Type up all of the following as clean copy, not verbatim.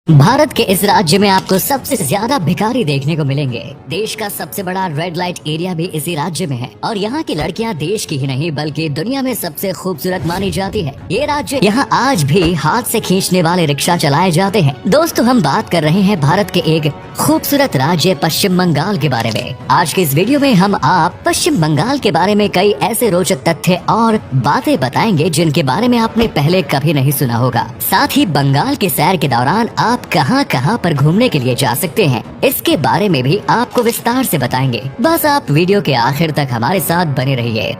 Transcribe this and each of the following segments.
भारत के इस राज्य में आपको सबसे ज्यादा भिखारी देखने को मिलेंगे। देश का सबसे बड़ा रेड लाइट एरिया भी इसी राज्य में है और यहाँ की लड़कियाँ देश की ही नहीं बल्कि दुनिया में सबसे खूबसूरत मानी जाती है। ये राज्य यहाँ आज भी हाथ से खींचने वाले रिक्शा चलाए जाते हैं। दोस्तों, हम बात कर रहे हैं भारत के एक खूबसूरत राज्य पश्चिम बंगाल के बारे में। आज के इस वीडियो में हम आप पश्चिम बंगाल के बारे में कई ऐसे रोचक तथ्य और बातें बताएंगे जिनके बारे में आपने पहले कभी नहीं सुना होगा। साथ ही बंगाल के सैर के दौरान आप कहां पर घूमने के लिए जा सकते हैं, इसके बारे में भी आपको विस्तार से बताएंगे। बस आप वीडियो के आखिर तक हमारे साथ बने रहिए।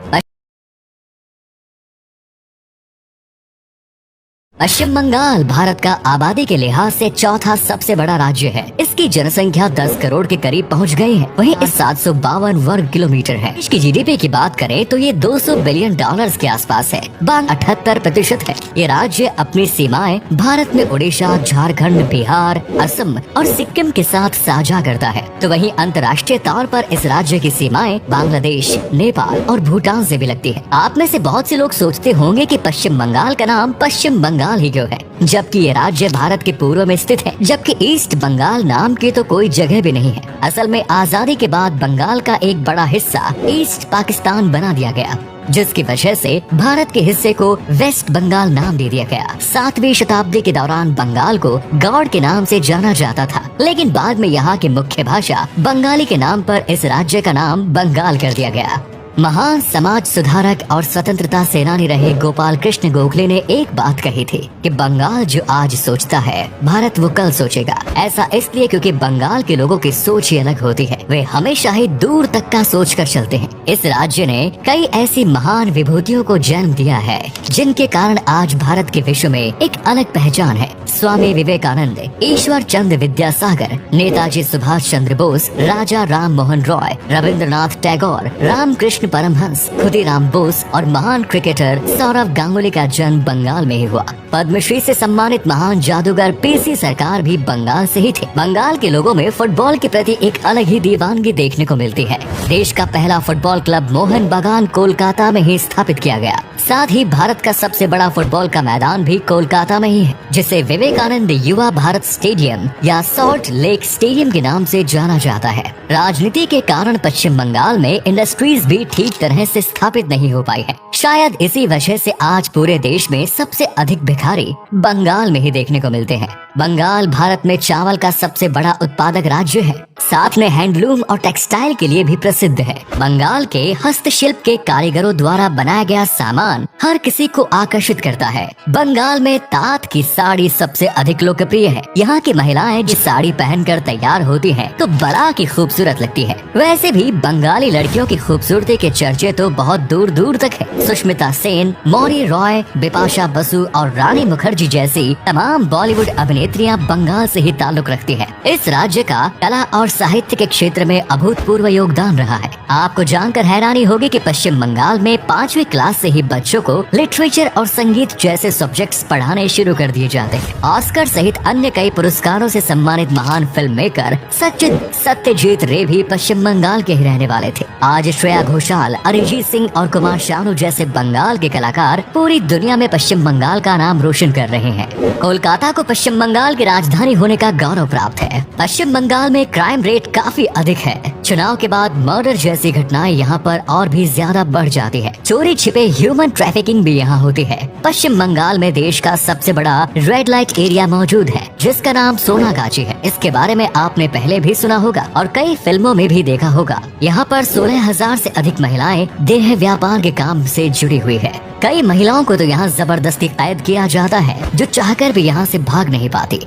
पश्चिम बंगाल भारत का आबादी के लिहाज से चौथा सबसे बड़ा राज्य है। इसकी जनसंख्या 10 करोड़ के करीब पहुंच गई है। वहीं इस 752 वर्ग किलोमीटर है। इसकी जीडीपी की बात करें तो ये 200 बिलियन डॉलर्स के आसपास है। बांग 78% है। ये राज्य अपनी सीमाएं भारत में उड़ीसा, झारखंड, बिहार, असम और सिक्किम के साथ साझा करता है। तो वहीं अंतर्राष्ट्रीय तौर पर इस राज्य की सीमाएं बांग्लादेश, नेपाल और भूटान से भी लगती है। आप में से बहुत से लोग सोचते होंगे कि पश्चिम बंगाल का नाम पश्चिम बंगाल ही क्यों है, जबकि ये राज्य भारत के पूर्व में स्थित है। जबकि ईस्ट बंगाल नाम की तो कोई जगह भी नहीं है। असल में आजादी के बाद बंगाल का एक बड़ा हिस्सा ईस्ट पाकिस्तान बना दिया गया, जिसकी वजह से भारत के हिस्से को वेस्ट बंगाल नाम दे दिया गया। 7वीं शताब्दी के दौरान बंगाल को गौड़ के नाम से जाना जाता था, लेकिन बाद में यहाँ की मुख्य भाषा बंगाली के नाम पर इस राज्य का नाम बंगाल कर दिया गया। महान समाज सुधारक और स्वतंत्रता सेनानी रहे गोपाल कृष्ण गोखले ने एक बात कही थी कि बंगाल जो आज सोचता है, भारत वो कल सोचेगा। ऐसा इसलिए क्योंकि बंगाल के लोगों की सोच ही अलग होती है। वे हमेशा ही दूर तक का सोच कर चलते हैं। इस राज्य ने कई ऐसी महान विभूतियों को जन्म दिया है जिनके कारण आज भारत के विश्व में एक अलग पहचान है। स्वामी विवेकानंद, ईश्वर चंद्र विद्यासागर, नेताजी सुभाष चंद्र बोस, राजा राम मोहन रॉय, रविंद्रनाथ टैगोर, रामकृष्ण परमहंस, खुदीराम बोस और महान क्रिकेटर सौरव गांगुली का जन्म बंगाल में ही हुआ। पद्मश्री से सम्मानित महान जादूगर पीसी सरकार भी बंगाल से ही थे। बंगाल के लोगों में फुटबॉल के प्रति एक अलग ही दीवानगी देखने को मिलती है। देश का पहला फुटबॉल क्लब मोहन बागान कोलकाता में ही स्थापित किया गया। साथ ही भारत का सबसे बड़ा फुटबॉल का मैदान भी कोलकाता में ही है, जिसे विवेकानंद युवा भारत स्टेडियम या सॉल्ट लेक स्टेडियम के नाम से जाना जाता है। राजनीति के कारण पश्चिम बंगाल में इंडस्ट्रीज भी ठीक तरह से स्थापित नहीं हो पाई है। शायद इसी वजह से आज पूरे देश में सबसे अधिक भिखारी बंगाल में ही देखने को मिलते हैं। बंगाल भारत में चावल का सबसे बड़ा उत्पादक राज्य है। साथ में हैंडलूम और टेक्सटाइल के लिए भी प्रसिद्ध है। बंगाल के हस्तशिल्प के कारीगरों द्वारा बनाया गया सामान हर किसी को आकर्षित करता है। बंगाल में तात की साड़ी सबसे अधिक लोकप्रिय है। यहाँ की महिलाएं जो साड़ी पहनकर तैयार होती हैं, तो बड़ा की खूबसूरत लगती है। वैसे भी बंगाली लड़कियों की खूबसूरती के चर्चे तो बहुत दूर दूर तक है। सुष्मिता सेन, मौरी रॉय, बिपाशा बसु और रानी मुखर्जी जैसी तमाम बॉलीवुड अभिनेत्रियां बंगाल से ही ताल्लुक रखती हैं। इस राज्य का कला और साहित्य के क्षेत्र में अभूतपूर्व योगदान रहा है। आपको जानकर हैरानी होगी कि पश्चिम बंगाल में 5वीं क्लास से ही बच्चों को लिटरेचर और संगीत जैसे सब्जेक्ट्स पढ़ाने शुरू कर दिए जाते हैं। ऑस्कर सहित अन्य कई पुरस्कारों से सम्मानित महान फिल्म मेकर सत्यजीत रे भी पश्चिम बंगाल के ही रहने वाले थे। आज श्रेया घोषाल, अरिजीत सिंह और कुमार शानू जैसे बंगाल के कलाकार पूरी दुनिया में पश्चिम बंगाल का नाम रोशन कर रहे हैं। कोलकाता को पश्चिम बंगाल की राजधानी होने का गौरव प्राप्त है। पश्चिम बंगाल में क्राइम रेट काफी अधिक है। चुनाव के बाद मर्डर जैसी घटनाएं यहाँ पर और भी ज्यादा बढ़ जाती है। चोरी छिपे ह्यूमन ट्रैफिकिंग भी यहाँ होती है। पश्चिम बंगाल में देश का सबसे बड़ा रेड लाइट एरिया मौजूद है, जिसका नाम सोनागाची है। इसके बारे में आपने पहले भी सुना होगा और कई फिल्मों में भी देखा होगा। यहाँ पर 16,000 से अधिक महिलाएं देह व्यापार के काम से जुड़ी हुई है। कई महिलाओं को तो यहाँ जबरदस्ती कैद किया जाता है, जो चाहकर भी यहाँ से भाग नहीं पाती।